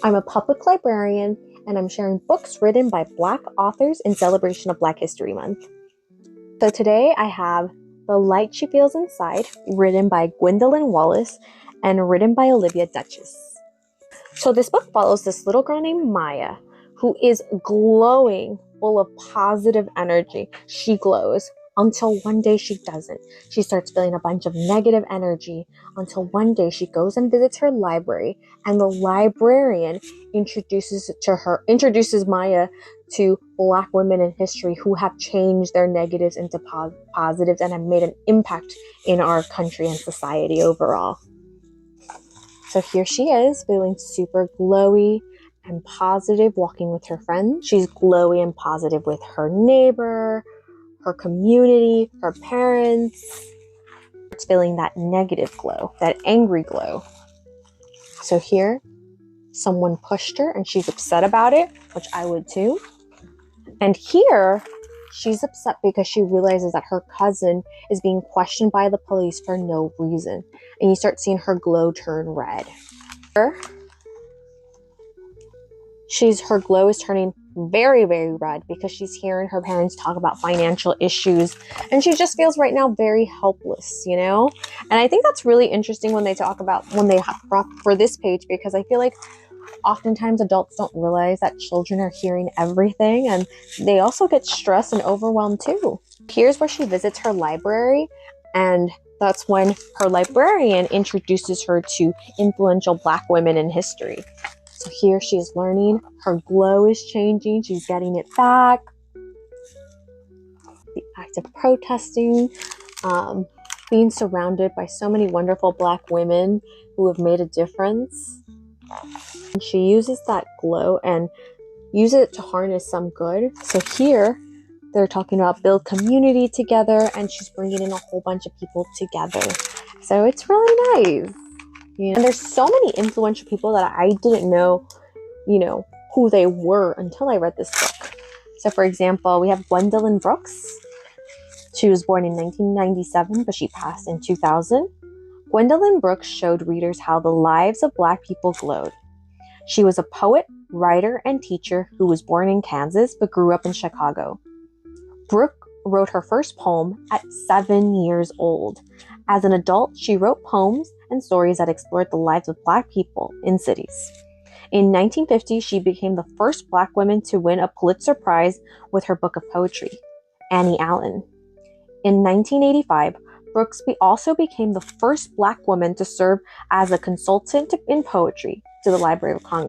I'm a public librarian, and I'm sharing books written by Black authors in celebration of Black History Month. So today I have The Light She Feels Inside, written by Gwendolyn Wallace and written by Olivia Duchess. So this book follows this little girl named Maya, who is glowing, full of positive energy. She glows until one day she doesn't. She starts feeling a bunch of negative energy until one day she goes and visits her library, and the librarian introduces Maya to Black women in history who have changed their negatives into positives and have made an impact in our country and society overall. So here she is, feeling super glowy and positive, walking with her friends. She's glowy and positive with her neighbor, her community, her parents. It's feeling that negative glow, that angry glow. So here, someone pushed her and she's upset about it, which I would too. And here, she's upset because she realizes that her cousin is being questioned by the police for no reason. And you start seeing her glow turn red. Her glow is turning very, very red because she's hearing her parents talk about financial issues, and she just feels right now very helpless, you know? And I think that's really interesting when they brought for this page, because I feel like oftentimes adults don't realize that children are hearing everything, and they also get stressed and overwhelmed too. Here's where she visits her library, and that's when her librarian introduces her to influential Black women in history. So here she's learning, her glow is changing, she's getting it back. The act of protesting, being surrounded by so many wonderful Black women who have made a difference. And she uses that glow and uses it to harness some good. So here, they're talking about build community together, and she's bringing in a whole bunch of people together. So it's really nice. You know? And there's so many influential people that I didn't know, who they were until I read this book. So for example, we have Gwendolyn Brooks. She was born in 1997, but she passed in 2000. Gwendolyn Brooks showed readers how the lives of Black people glowed. She was a poet, writer, and teacher who was born in Kansas but grew up in Chicago. Brooke wrote her first poem at 7 years old. As an adult, she wrote poems and stories that explored the lives of Black people in cities. In 1950, she became the first Black woman to win a Pulitzer Prize with her book of poetry, Annie Allen. In 1985, Brooks also became the first Black woman to serve as a consultant in poetry to the Library of Congress.